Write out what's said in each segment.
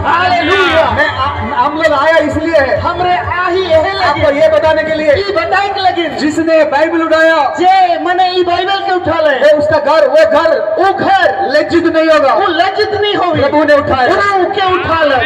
Hallelujah. मैं हम लोग आया इसलिए है, हमरे आही यही आपको लगे ये बताने के लिए ई बताए के लगे जिसने बाइबल उठाया जे मने ई बाइबल के उठा ले वो उसका घर वो घर लज्जित नहीं होगा, वो लज्जित नहीं होगी, प्रभु ने उठाया। प्रभु के उठा ले।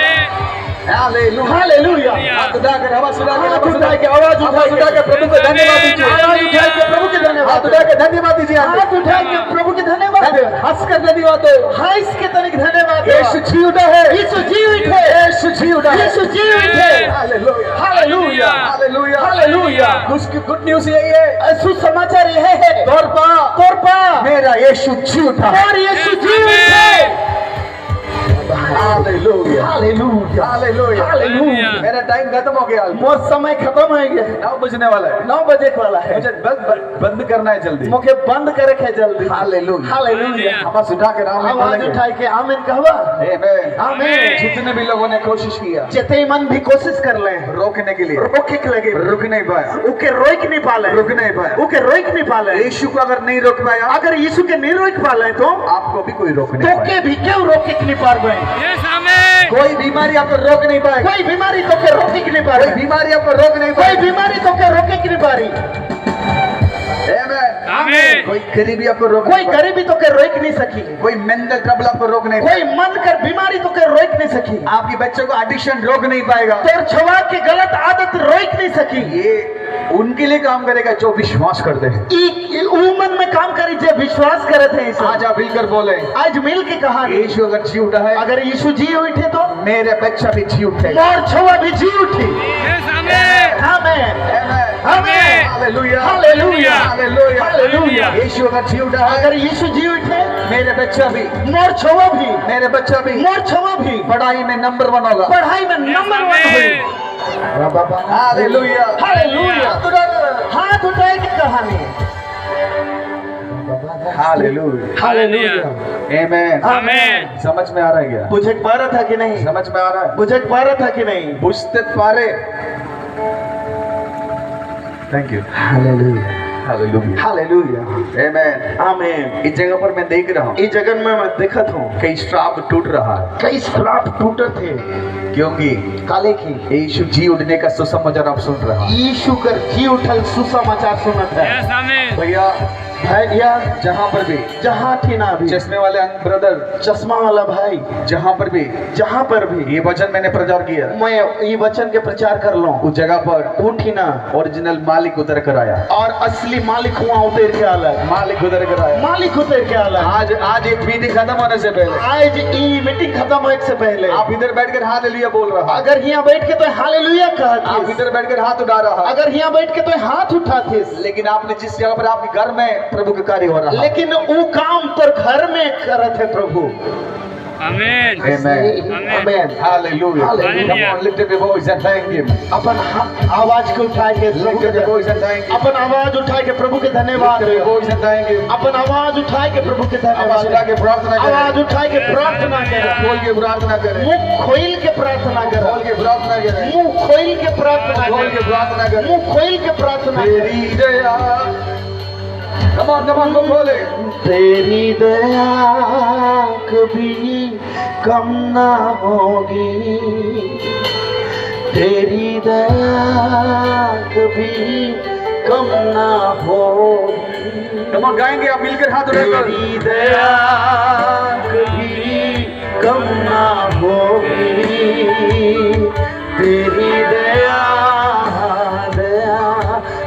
हालेलुया। हालेलुया। हाथ उठाकर आवाज उठा के हाथ उठा के आवाज उठा के प्रभु को धन्यवाद दीजिए। आवाज उठा के प्रभु के धन्यवाद, हाथ उठा के धन्यवाद दीजिए। हाथ उठा के प्रभु के धन्यवाद, हंस कर धन्यवाद दो। हंस के तनिक धन्यवाद। यीशु जी उठा है, यीशु जी उठे, यीशु जी उठा है, यीशु जी उठे। Hallelujah, hallelujah, hallelujah, hallelujah. Good news यही है, सुसमाचार यह है तोरपा मेरा यीशु जी उठा है। और यीशु जी उठे। Hallelujah, hallelujah, hallelujah, hallelujah. मेरा टाइम खत्म हो गया, मोर समय खत्म हो गया, 9 बजने वाला है, 9 बजे वाला है, मुझे बंद करना है जल्दी। मुझे बंद करे है जल्दी। Hallelujah, hallelujah. आवाज उठा के नाम आवाज उठा के आमीन कहवा। आमीन। जितने भी लोगों ने कोशिश किया जितने मन भी कोशिश कर ले रोकने के लिए, रोके के लगे, रुक नहीं पाया, उके रोक नहीं पाले, रुक नहीं पाया, उके रोक नहीं पाले। यीशु को अगर नहीं रोक पाया, अगर यीशु के नहीं रोक पाले तो आपको भी कोई रोक नहीं तो पाएगा। के भी क्यों रोके के नहीं पार गए। कोई बीमारी आपको रोक नहीं पाएगा, कोई बीमारी तो के रोके के नहीं कोई पारे, बीमारी आपको रोक नहीं कोई पाएगी। बीमारी तो के रोके के नहीं पारी। आमीन। कोई गरीबी आपको रोक कोई नहीं पाएगी, गरीबी तो के रोक नहीं सकी, कोई मेंटल ट्रबल आपको रोक नहीं कोई मन कर बीमारी तो के रोक नहीं सकी, पाएगा, आपकी बच्चों को एडिक्शन रोक नहीं पाएगा। तो छवा के गलत आदत रोक नहीं सकी। ये उनके लिए काम करेगा जो विश्वास करते हैं। मन में काम करी जो विश्वास करे थे। आज आप मिलकर बोले, आज मिल के कहा यीशु अगर जी उठा है, अगर यीशु जी उठे तो मेरे बच्चा भी जी उठेगा। और छवा भी जी उठी। आमीन, आमीन, हालेलुया, हालेलुया, हालेलुया, हालेलुया। यीशु अगर जी उठा है, अगर यीशु जी उठे मेरे बच्चा भी, मोर छवा भी, मेरे बच्चा भी मोर छवा भी पढ़ाई में नंबर 1 होगा। पढ़ाई में नंबर 1 हुई। Hallelujah, hallelujah. हाथ उठाए की कहानी। हालेलुया, हालेलुया, आमीन, आमीन। समझ में आ रहा है क्या? बुझे पा रहा था कि नहीं? समझ में आ रहा है? बुझे पा रहा था कि नहीं? बुझते पारे। Thank you. Hallelujah, hallelujah, hallelujah, आमीन। आमीन। इस जगह पर मैं देख रहा हूँ इस जगन में मैं देखत हूँ कई श्राप टूट रहा है, कई श्राप टूटे थे क्योंकि काले की। यीशु जी उठने का सुसमाचार आप सुन रहा है। यीशु कर जी उठल सुसमाचार सुनत है। भैया भैया जहाँ पर भी जहाँ थी ना भी चश्मे वाले ब्रदर, चश्मा वाला भाई जहाँ पर भी जहाँ पर भी ये वचन मैंने प्रचार किया, मैं ये वचन के प्रचार कर लूं उस जगह पर उठी ना ओरिजिनल मालिक उतर कर आया, और असली मालिक हुआ उतर के आला, मालिक उतर कर आया। मालिक उतर के आला। आज एक मीटिंग खत्म होने से पहले आज ये मीटिंग खत्म होने से पहले आप इधर बैठकर हालेलुया बोल रहा, अगर यहाँ बैठ के तो हालेलुया आप कहते, इधर बैठकर हाथ उठा रहा, अगर यहाँ बैठ के तो हाथ उठाते, लेकिन आपने जिस जगह पर आपके घर में प्रभु का कार्य हो रहा, लेकिन वो काम तो घर में करत है प्रभु। आमीन, आमीन, hallelujah. Hallelujah. Come on, lift up your voice and thank him. अपन आवाज को उठा के प्रभु Lift up your के, voice and thank him. अपन आवाज उठा के प्रभु के धन्यवाद, Lift up your voice and thank him. अपन आवाज उठा के प्रभु के आवाज उठा धन्यवाद, के प्रार्थना करें, आवाज उठा के प्रार्थना करें, खोल के प्रार्थना करें, मुंह खोल के प्रार्थना खोल करें, के प्रार्थना करें, मुंह खोल के प्रार्थना खोल के करें, प्रार्थना करें। मुंह खोल के प्रार्थना करें। तेरी दया, come on, वो बोले, तेरी दया कभी कम ना होगी, तेरी दया कभी कम ना होगी। come on, गाएंगे आप मिलकर हाथ उठाकर। तेरी दया कभी कम ना होगी, तेरी दया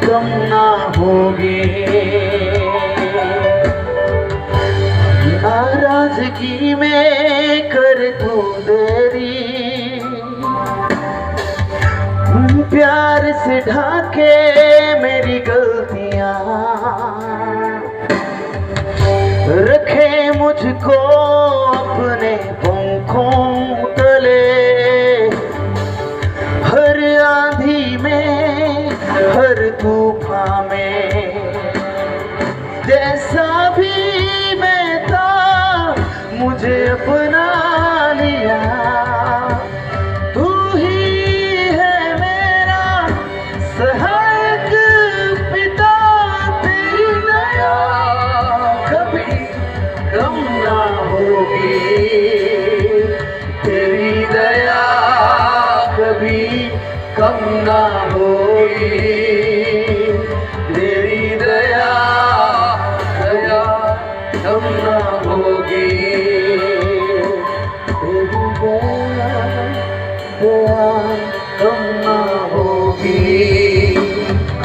कम ना होगी। नाराजगी में कर तू देरी, प्यार से ढाके मेरी गलतियां, रखे मुझको अपने पंखों तले, हर आंधी में हर तूफान में, जैसा भी मैं था मुझे अपना लिया, तू ही है मेरा सहायक पिता, तेरी दया कभी कम ना होगी, तेरी दया ना होगी, तेरी दया दया कम ना होगी, तेरी दया दया कम ना होगी।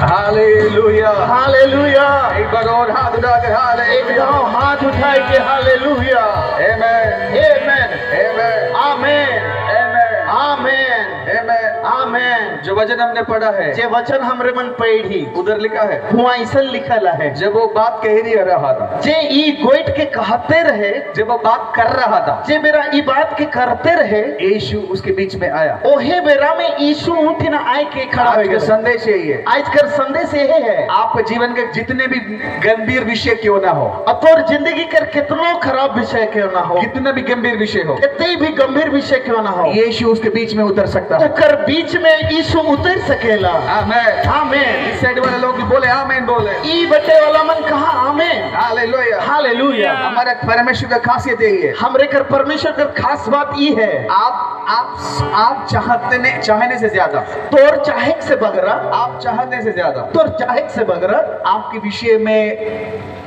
Hallelujah, hallelujah. एक बार और हाथ उठाकर हालेलुया, एकदम हाथ उठाए के हालेलुया। आमेन, आमेन, आमेन, आमेन, आमेन, आमेन, आमेन। आमेन। जो वचन हमने पढ़ा है, जे वचन हमरे मन पढ़ी उधर लिखा है, हुआ ऐसा लिखल है, जब वो बात कह ही रहा था, जे ई गोइट के कहते रहे, जब वो बात कर रहा था, जे मेरा ई बात के करते रहे, यीशु उसके बीच में आया। ओहे बेरा में यीशु उठ ना आए के खड़ा हो आज का गया। संदेश यही है, आज कर संदेश ये है, आपके जीवन के जितने भी गंभीर विषय क्यों ना हो, अतोर जिंदगी कर कितनो खराब विषय क्यों ना हो, कितना भी गंभीर विषय हो, कितने भी गंभीर विषय क्यों ना हो, यीशु उसके बीच में उतर सकता है। ओकर बीच में यीशु उतर सकेला। आमेन। आमेन। इस साइड वाले लोग बोले आमेन, बोले ई बटे वाला मन कहा आमेन। Hallelujah, hallelujah. हमारे परमेश्वर का खासियत यही है, हमरे कर परमेश्वर कर खास बात ई है, आप चाहने से ज्यादा, तोर चाहे से बगरा, आप चाहने से ज्यादा, तोर चाहे से बगरा आपके विषय में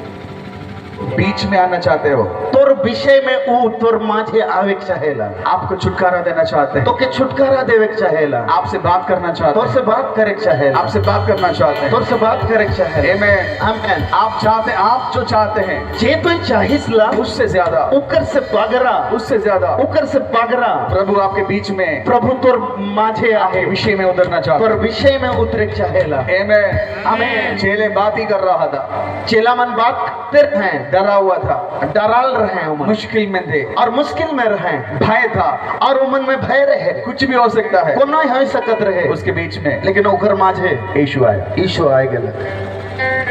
बीच में आना चाहते हो, तोर विषय में ऊ तोर माझे आवे के चाहेला, आपको छुटकारा देना चाहते हैं, तो के छुटकारा देवे के चाहेला, आपसे बात करना चाहते तोर हैं, से बात करे के चाहेला, आपसे बात करना चाहते हैं, तोर से बात करे के चाहेला। आमेन। आमेन। आप जो चाहते हैं, जे तो चाहिसला उससे ज्यादा, उकर से बगरा, उससे ज्यादा उकर से बगरा प्रभु आपके बीच में, प्रभु तोर माझे आपके आहे, विषय में उतरना चाहते तोर हैं। विषय में उतरे के चाहेला। आमेन। आमेन। चेले बात ही कर रहा था, चेला मन बात करते हैं, डरा हुआ था, डराल रहे हैं उमन, मुश्किल में थे, और मुश्किल में रहे, भय था, और उमन में भय रहे, कुछ भी हो सकता है, कोनो हो सकत रहे, उसके बीच में लेकिन ओकर माझे यीशु आया। यीशु आए गेल।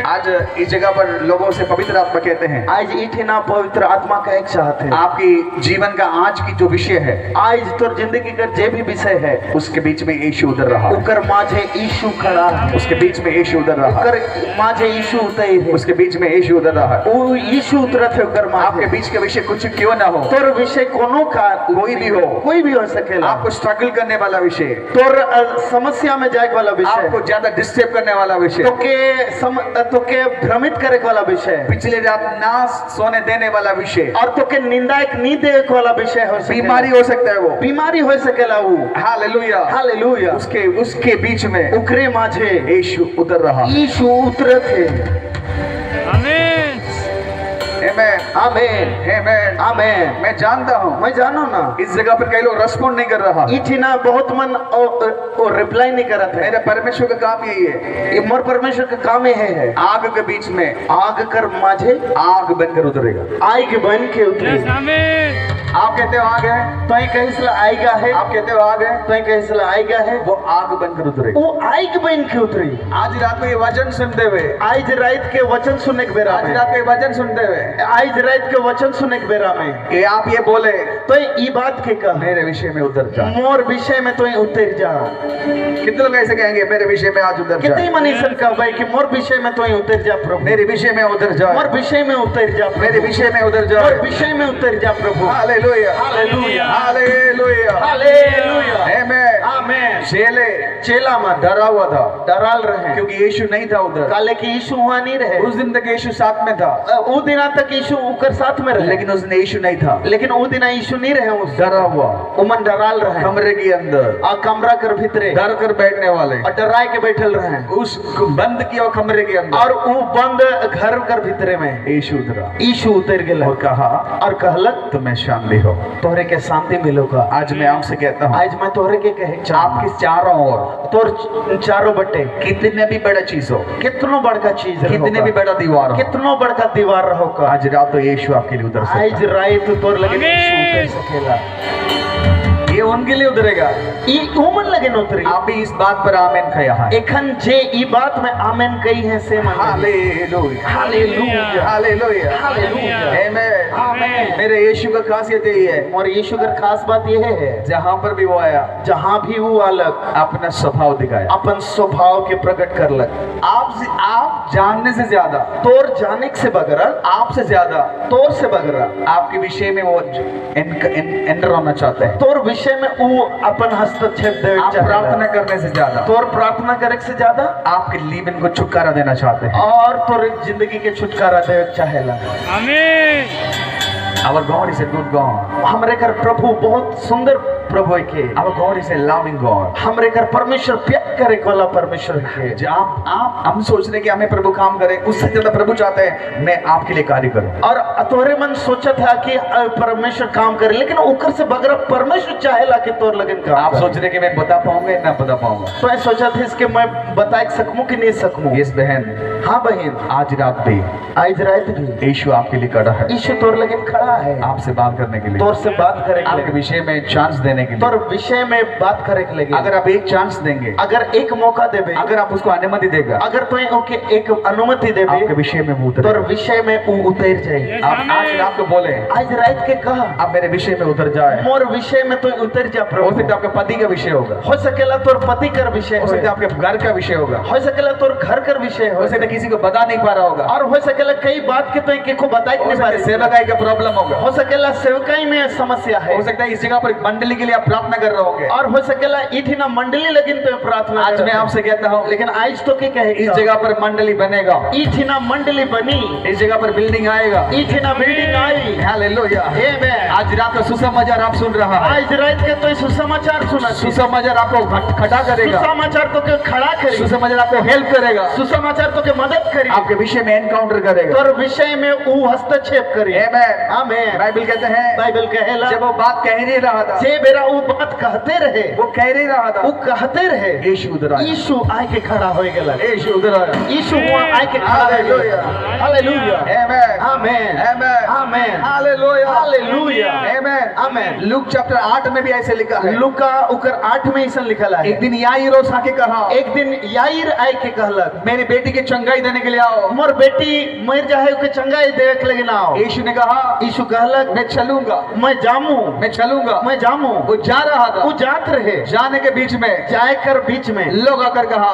आज इस जगह पर लोगों से पवित्र आत्मा कहते हैं, आज इठे ना पवित्र आत्मा का एक चाहते हैं, आपकी जीवन का आज की जो विषय है, आज तोर जिंदगी का जे भी विषय है, उसके बीच में यीशु उतर रहा है, उकर माझे यीशु खड़ा है, उसके बीच में यीशु उतर रहा है, उकर माझे यीशु उतरे है, उसके बीच में यीशु उतर रहा है। वो यीशु उतरत है उकर आपके माझे। बीच का विषय कुछ क्यों ना हो, तोर विषय कोनो का कोई भी हो, कोई भी हो सकेला, आपको स्ट्रगल करने वाला विषय, तोर समस्या में जाए वाला विषय, आपको ज्यादा डिस्टर्ब करने वाला विषय, तो के भ्रमित करे वाला विषय, पिछले रात ना सोने देने वाला विषय, और तो के निंदा एक नी दे वाला विषय हो सकेला, बीमारी हो सकता है, वो बीमारी हो सकेला, वो हालेलुया, हालेलुया, उसके बीच में उकरे माझे यीशु उतर रहा। यीशु उतरत है। आमीन। आमेन, आमेन, आमेन, आमेन। मैं जानता हूँ मैं जानो ना, इस जगह पर कई लोग रेस्पॉन्ड नहीं कर रहा, इठी ना बहुत मन और रिप्लाई नहीं करत है। मेरे परमेश्वर का काम यही है, ये मोर परमेश्वर का काम है, आग के बीच में आग कर माझे आग बनकर उतरेगा। आग बन के उतरे। यस आमीन। आप कहते हो आग है, तो कहीं आएगा है, आप कहते हो आग है, तो कहीं आएगा है, वो आग बनकर उतरेगा। वो आग बन के उतरी। आज रात को ये वचन सुनते हुए, आज रात के वचन सुने के बेरा आज में, रात को ये वचन सुनते हुए, आज रात के वचन सुने के बेरा में, कि आप ये बोले तो ये बात के कह मेरे विषय में उतर जा, मोर विषय में तो उतर जा। कितने लोग ऐसे कहेंगे मेरे विषय में आज उतर जा, कितने मनी सब कह भाई कि मोर विषय में तो उतर जा प्रभु, मेरे विषय में उतर जा, मोर विषय में उतर जा, मेरे विषय में उतर जा, मोर विषय में उतर जा प्रभु। हालेलुया, हालेलुया, हालेलुया, हालेलुया, आमेन, आमेन। चेला मन डरा हुआ था, डराल रहे, क्योंकि यीशु नहीं था उधर, काले कि यीशु वहां नहीं रहे, उस दिन तक यीशु साथ में था, वो दिना तक यीशु उकर साथ में रहे, लेकिन उस दिन यीशु नहीं था, लेकिन वो दिना यीशु नहीं रहे, उस डरा हुआ, उमन डराल रहे, कमरे के अंदर आ कमरा कर भीतरे डर कर बैठने वाले, और डराए के बैठल रहे, उस बंद किया कमरे के अंदर, और वो बंद घर कर भीतरे में यीशु उतरा, यीशु उतर गया और कहा और कहलक तुम्हें शांति हो, तोहरे के शांति मिलोगा। आज मैं आपसे कहता हूँ, आज मैं तोहरे के कहे आपके चारों ओर तोर चारों बटे कितने भी बड़ा चीज हो, कितनो बड़का चीज कितने भी बड़ा दीवार हो, कितनो बड़का दीवार रहो का, आज रात तो यीशु आपके लिए उतर सकता है, आज रात तोर लगे आमीन। यीशु उतर सकेला, ये उनके लिए उतरेगा। ई उमन लगे नोतरी। आप भी इस बात पर आमीन कहा है। एखन जे ई बात में आमीन कही है से मन हालेलुया, हालेलुया, हालेलुया, हालेलुया, आमीन, आमीन। मेरे यीशु का खासियत यही है, और यीशु का खास बात यह है जहाँ पर भी वो आया जहाँ भी वो अलग अपना स्वभाव दिखाया, अपन स्वभाव के प्रकट करलक। आप जानने से ज्यादा, तोर जाने से बगरा, आपसे ज्यादा तोर से बगरा आपके विषय में वो एंटर होना चाहते हैं, तोर विषय विषय में वो अपन हस्तक्षेप देवे आप प्रार्थना करने से ज्यादा, तोर प्रार्थना करे से ज्यादा आपके जीवन को छुटकारा देना चाहते हैं। और तोर जिंदगी के छुटकारा देवे चाहेला। आमीन। Our God is a good God. हमरे घर प्रभु बहुत सुंदर प्रभु है के। Our God is a loving God. हमरे घर परमेश्वर प्यार करे वाला परमेश्वर है। जो आप हम सोच रहे कि हमें प्रभु काम करे, उससे ज्यादा प्रभु चाहते हैं मैं आपके लिए कार्य करूं। और तोरे मन सोचा था कि परमेश्वर काम करे, लेकिन उकर से बगैर परमेश्वर चाहेला कि तोर लगन काम। आप सोच रहे कि मैं बता पाऊंगा ना बता पाऊंगा, तो मैं सोचा था इसके मैं बता सकूं कि नहीं सकूं। यस बहन, हाँ बहन, आज रात भी आज रात भी यीशु आपके लिए खड़ा है। यीशु तोर लगन खड़ा है, आपसे बात करने के लिए, तोर से बात करे आपके विषय में चांस देने के लिए, तोर विषय में बात करे के लगे। अगर आप एक चांस देंगे, अगर एक मौका देबे, अगर आप उसको अनुमति देगा, अगर तो ओके एक अनुमति देबे, आपके विषय में वो तोर उतर, विषय में वो उतर जाए। आप आज रात को बोले आज रात के कहा आप मेरे विषय में उतर जाए। मोर विषय में तो उतर जा हो प्रभु। सकता है आपके पति का विषय होगा, हो सकेला तोर पति कर विषय, हो सकता है आपके घर का विषय होगा, हो सकेला तोर घर कर विषय, हो सकता है किसी को बता नहीं पा रहा होगा, और हो सकेला कई बात के तो एक को बता ही हो नहीं सकता पा है रहे। सेवकाई का प्रॉब्लम होगा, हो सकेला सेवकाई में समस्या है, हो सकता है इस जगह पर मंडली के लिए आप प्रार्थना कर रहे होंगे, और हो सकेला इठी ना मंडली लगिन तो प्रार्थना। आज मैं आपसे कहता हूँ, लेकिन आज तो क्या कहेगी, इस जगह पर मंडली बनेगा, इठी ना मंडली बनी, इस जगह पर बिल्डिंग आएगा, इठी ना बिल्डिंग आई। हालेलुया। आमेन। आज रात को सुसमाचार आप सुन रहा है, आज रात के तो सुसमाचार सुना, सुसमाचार आपको खड़ा करेगा, सुसमाचार तो के खड़ा करे, सुसमाचार आपको हेल्प करेगा, सुसमाचार तो के मदद करे, आपके विषय में एनकाउंटर करेगा, और विषय में वो हस्तक्षेप करे। आमेन। आमेन। बाइबल कहते हैं, बाइबल कहेला जब वो बात कह नहीं रहा था, जे बेरा वो बात कहते रहे, वो कह नहीं रहा था, वो कहते रहे, यीशु उधर आया, यीशु आए के खड़ा हो गेला, यीशु उधर आया, यीशु हुआ आए के खड़ा हो गेला। हालेलुया। आमेन। आमेन। आमेन। आमेन। हालेलुया। हालेलुया। आमेन। आमेन। लूक चैप्टर 8 में भी ऐसे लिखा है, लूका उकर 8 में ऐसा लिखल है। एक दिन याईरोस आके कहा, एक दिन याईर आए के कहलक, मेरी बेटी की चंगाई देने के लिए आओ, मोर बेटी मर जाए के चंगाई देवे के लगे ना आओ। यीशु ने कहा, यीशु कहलक, मैं चलूंगा, मैं जामू, मैं चलूंगा, मैं जामू। वो जा रहा था, वो जात रहे, जाने के बीच में जाए कर बीच में लोग आकर कहा,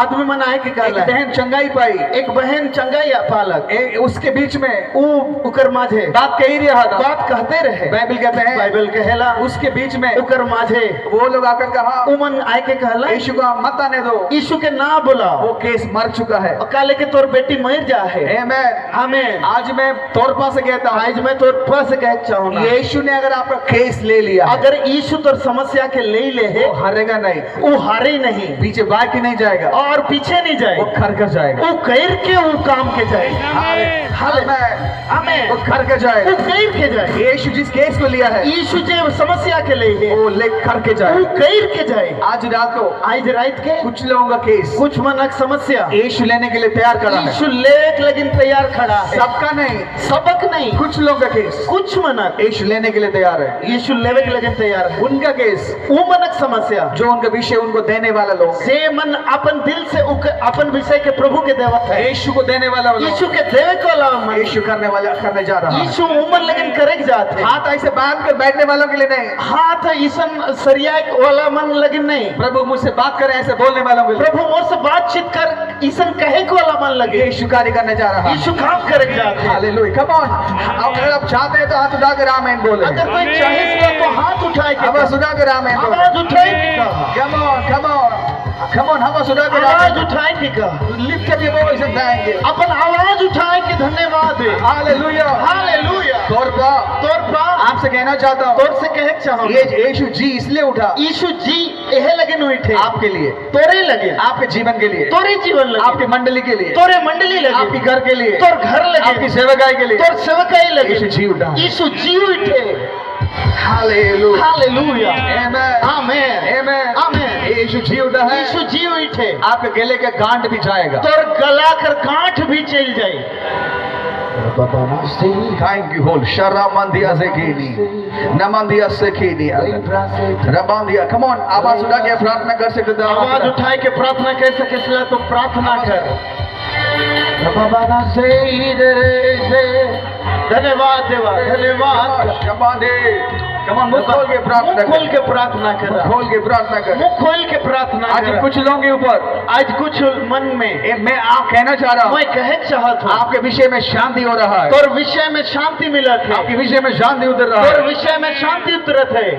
आदमी मन आए के एक कहलक, बहन चंगाई पाई, एक बहन चंगाई पालक, उसके बीच में ऊ उकर माझे बात कह ही रहा था, बात कहते रहे। बाइबल कहते हैं, बाइबल कहेला उसके बीच में उकर माझे वो लोग आकर कहा, उमन आए के कहला, यीशु को मत आने दो, यीशु के ना बुलाओ, वो केस मर चुका है। और काले के तोर बेटी मर जा है। आमेन। आमेन। आज मैं तौर पर से कहता हूँ, आज मैं तोर पास कह चाहूंगा, यीशु ने अगर आपका केस ले लिया, अगर यीशु तोर समस्या के ले ले है, वो हारेगा नहीं, वो हारे नहीं, पीछे बाकी नहीं जाएगा, और पीछे नहीं जाए, वो खर कर जाएगा, वो कर के वो काम के जाए। आमेन। आमेन। वो खर कर जाएगा, वो कर के जाए। यीशु जिस केस को लिया है, यीशु जो समस्या के ले है, वो ले कर के वो जाएगा। कर के जाए। आज रात को आज रात के कुछ लोगों का केस कुछ मनक समस्या यीशु लेने के लिए तैयार खड़ा है, यीशु लेक लेकिन तैयार खड़ा है। सबका नहीं, सबक नहीं, कुछ लोगों का केस कुछ मनक यीशु लेने के लिए तैयार है, यीशु लेवे के लेकिन तैयार है। उनका केस वो मनक समस्या जो उनका विषय उनको देने वाला लोग, जे मन अपन दिल से अपन विषय के प्रभु के देवत है, यीशु को देने वाला लोग, यीशु के देवे को वाला मन, यीशु करने जा रहा है। यीशु उमर लेकिन करे जाते हैं। हाथ ऐसे बांध कर बैठने वालों के लिए नहीं, हाथ ईसन सरिया वाला मन लेकिन नहीं, प्रभु मुझसे बात करे ऐसे बोलने वालों के लिए, प्रभु मोर से बातचीत कर ईसन कहे को वाला मन लगे, यीशु कार्य करने जा रहा है। यीशु काम करे जाते हैं। हालेलुया। Come on. अगर आप चाहते हैं तो हाथ उठाकर आमीन बोले, अगर कोई चाहे तो हाथ उठाए के आवाज उठाकर आमीन बोले, आवाज उठाए के कहा, come on, come on, come on, आवाज उठाकर आवाज आमीन, उठाए के कहा, lift up your voice and thank you. अपन आवाज उठाए के धन्यवाद दे। हालेलुया। हालेलुया। तौर पर तोर पा आपसे कहना चाहता हूँ, तोर से कहे चाहो, ये यीशु जी इसलिए उठा यीशु जी यह लगे नु उठे आपके लिए, तोरे लगे, आपके जीवन के लिए, तोरे जीवन लगे, आपके मंडली के लिए, तोरे मंडली लगे, आपके घर के लिए, तोर घर लगे, आपकी सेवकाई के लिए, तोर सेवकाई लगे। यीशु जी उठा। यीशु जी उठे। हालेलुया। हालेलुया। आमेन। आमेन। आमेन। आमेन। यीशु जी उठा है, यीशु जी उठे। आपके गले के गांठ भी जाएगा। तोर गला कर गांठ भी चल जाए। थैंक यू होल शरामंदिया से कीनी नमंदिया से कीनी रबांदिया। कम ऑन, आवाज उठा के प्रार्थना कर सकते हो, आवाज उठाए के प्रार्थना कर सके इसलिए तो प्रार्थना कर। धन्यवाद देवा, धन्यवाद। कम ऑन, मुंह खोल के प्रार्थना कर, मुंह खोल के प्रार्थना कर, खोल के प्रार्थना कर, मुंह खोल के प्रार्थना आज कर। कुछ लोगों के ऊपर, आज कुछ मन में मैं आप कहना चाह रहा हूँ, मैं कहे चाहत हूँ, आपके विषय में शांति हो रहा है, तोर विषय में शांति मिलत है, आपके विषय में शांति उतर रहा तोर है, विषय में शांति उतरत है।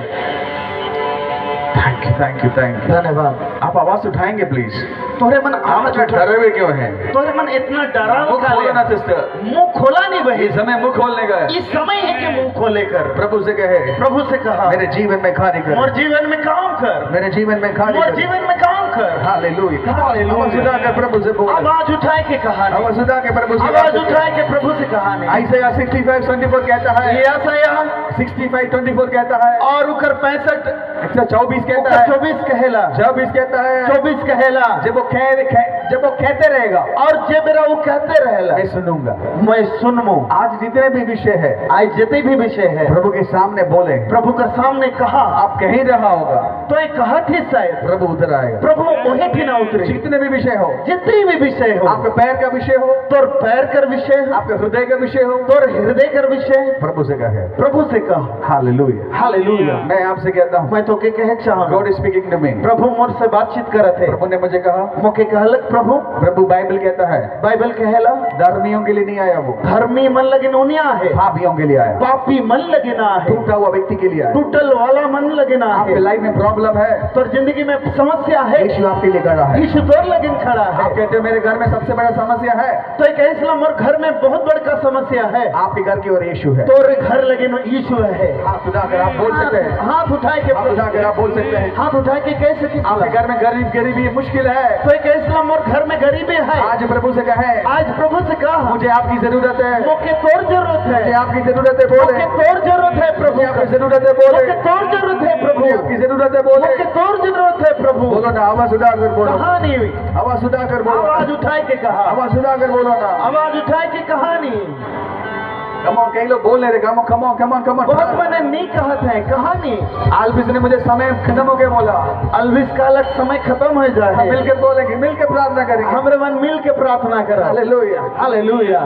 थैंक यू धन्यवाद। आप आवाज उठाएंगे प्लीज। तोरे मन आप आवाज इतना उठा, डरे हुए क्यों हैं? तोरे मन इतना डरा मुंह काले? खोलो ना सिस्टर, मुंह खोला नहीं ये बही, समय मुंह खोलने का है। इस समय है कि मुंह खोले कर। प्रभु से कहे, प्रभु से कहा मेरे जीवन में कार्य मोर कर, जीवन में काम कर, मेरे जीवन में कार्य मोर कर। जीवन में काम कर। हालेलुया। हालेलुया। आवाज उठा के प्रभु से बोल, आवाज उठाए के कहा नहीं, आवाज उठा के प्रभु से आवाज उठाए के प्रभु से कहा नहीं। आइसया 65:24 कहता है, ये आशया 65:24 कहता है, और उकर 65 124 कहता है, 24 कहेला, 24 कहता है, 24 कहेला। जब वो कहते रहेगा और जे बेरा वो कहते रहेला मैं सुनूंगा। मैं सुनमु। आज जितने भी विषय है आज जितने भी विषय है प्रभु के सामने बोले, प्रभु के सामने कहा, आप कहीं रहा होगा तो ये कहा थी शायद प्रभु उतर आएगा। प्रभु वही भी ना उतरे। जितने भी विषय हो, जितनी भी विषय हो, आपके पैर का विषय हो, तोर पैर कर विषय हो, आपके हृदय का विषय हो, तोर हृदय कर विषय, प्रभु से कहे। प्रभु से कह। हालेलुया। हालेलुया। मैं आपसे कहता हूँ, मैं तो के कहे चाहूँ, God is speaking to me. प्रभु मोर से बातचीत करत है। प्रभु ने मुझे कहा, मोके कहलक प्रभु बाइबल कहता है बाइबल कहेला धर्मियों के लिए नहीं आया, वो धर्मी मन लगे नोनिया है, पापियों के लिए आया, पापी मन लगे ना है, टूटा हुआ व्यक्ति के लिए आया। टूटल वाला मन लगे ना आपके है। लाइफ में प्रॉब्लम है, तोर जिंदगी में समस्या है, यीशु आपके लिए खड़ा है। यीशु तोर लगन खड़ा है। आप कहते हो मेरे घर में सबसे बड़ा समस्या है, तो एक इस्लाम और घर में बहुत बड़का समस्या है, आपके घर की ओर यीशु है। तोर घर लगे नो यीशु है। हाथ उठाकर आप बोल सकते हैं, हाथ उठाए के हाथ उठाकर आप बोल सकते हैं। हाथ उठाए के कह सके आपके घर में गरीबी मुश्किल है, तो एक इस्लाम और घर में गरीबी है। आज प्रभु से कहे, आज प्रभु से कहा मुझे आपकी जरूरत है, मोके तोर जरूरत मुझे है, आपकी जरूरत है, बोले मोके तोर जरूरत है प्रभु, मुझे आपकी जरूरत है, बोले मोके तोर जरूरत है प्रभु, मुझे आपकी जरूरत है, बोले मोके तोर जरूरत है प्रभु। बोलो ना, आवाज उठाकर बोलो, कहानी हुई, आवाज उठाकर बोलो, आवाज उठाए के कहा, आवाज उठाकर बोलो ना। आवाज उठाए के कहानी। कमो, कई लोग बोल रहे थे, कमो कमो कमो कमो। बहुत मैंने नहीं कहत है कहानी। आलबिस ने मुझे समय खत्म हो गया बोला, अलविस का अलग समय खत्म हो जाए, हम मिलकर बोलेंगे, मिलकर प्रार्थना करेंगे। हमरे मन मिल के प्रार्थना करा। हालेलुया। हालेलुया।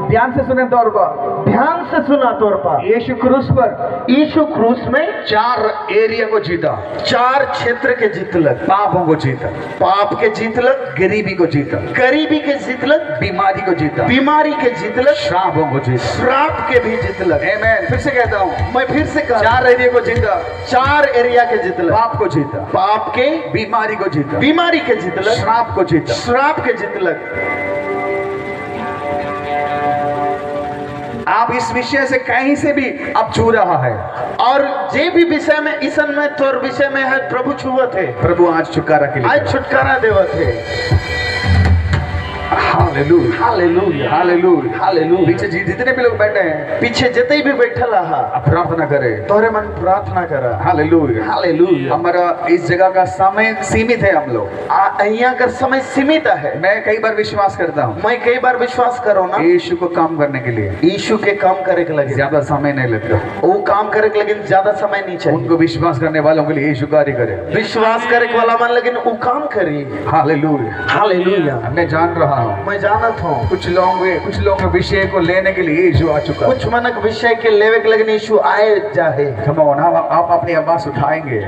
ध्यान से सुने तौर पर, ध्यान से सुना तौर पर, यीशु क्रूस पर, यीशु क्रूस में 4 एरिया को जीता, 4 क्षेत्र के जीतलक, पापों को जीता, पाप के जीतलक, गरीबी को जीता, गरीबी के जीतलक, बीमारी को जीता, बीमारी के जीतलक, श्रापों को जीता, श्राप के भी जीतलक। आमेन। फिर से कहता हूँ, मैं फिर से कहा, 4 एरिया को जीता, 4 एरिया के जीतलक, पाप को जीता, पाप के, बीमारी को जीता, बीमारी के जीतलक, श्राप को जीता। श्राप के जीतलक। आप इस विषय से कहीं से भी अब छू रहा है, और जे भी विषय में ईसन में तोर विषय में है प्रभु छुवत है, प्रभु आज छुटकारा के लिए, आज छुटकारा देवत है। Hallelujah, hallelujah. Hallelujah, hallelujah. पीछे जितने भी लोग बैठे हैं, पीछे जितने भी बैठल रहा, आप प्रार्थना करें, तोरे मन प्रार्थना करा। Hallelujah, hallelujah. हमारा इस जगह का समय सीमित है, हम लोग यहाँ का समय सीमित है। मैं कई बार विश्वास करता हूँ, मैं कई बार विश्वास करो ना, यीशु को काम करने के लिए यीशु के काम करे के लगे ज्यादा समय नहीं लगता, वो काम करे के लेकिन ज्यादा समय नहीं चाहिए। उनको विश्वास करने वालों के लिए यीशु कार्य करे, विश्वास करे के वाला मन लेकिन वो काम करे। हालेलुया। हालेलुया। मैं जान रहा हूँ, मैं जानत हूँ कुछ लोग विषय को लेने के लिए यीशु आ चुका है। कुछ मनक विषय के लेवे के लेकिन यीशु आए जाए। Come on, आप अपनी आवाज उठाएंगे,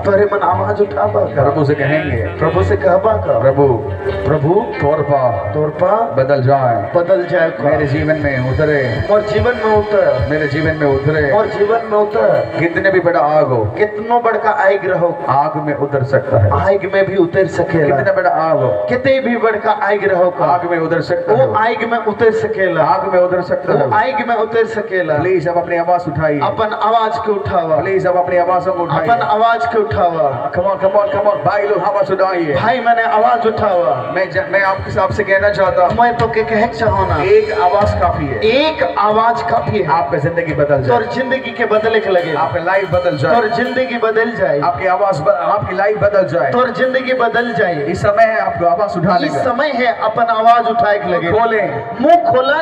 तोरे मन आवाज उठाबा का, प्रभु से कहेंगे, प्रभु से कहबा का, प्रभु प्रभु तौर पर बदल जाए, बदल जाए, मेरे जीवन में उतरे, और जीवन में उतर, मेरे जीवन में उतरे, और जीवन में उतर। कितने भी बड़ा आग हो, कितनो बड़का आग रहो, आग में उतर सकता है, आग में भी उतर सकेला। कितना बड़ा आग हो, कितने भी बड़का आग रहो का, आग में उतर सकता वो है, आग में उतर सकेला, आग में उतर सकता वो है। आग में उतर सकेला। प्लीज अब अपनी आवाज उठाइए, अपन आवाज के उठावा, प्लीज अब अपनी आवाजों को अपन उठाइए। आवाज के उठावा। Come on, come on, come on, भाई लोग आवाज उठाइए। भाई मैंने आवाज उठावा। मैं आपके सबसे कहना चाहता हूँ, मैं तो के कहे चाहो ना, एक आवाज काफी है, एक आवाज काफी है। आपका जिंदगी बदल तोर जाए, जिंदगी के बदले के लगे, आपकी लाइफ बदल तोर जाए, जिंदगी बदल जाए, आपकी लाइफ बदल जाए। तोर जिंदगी बदल जाए। इस समय है आपको आवाज उठाने इस का, समय है अपन आवाज उठाए के लगे। खोलें। मुंह खोला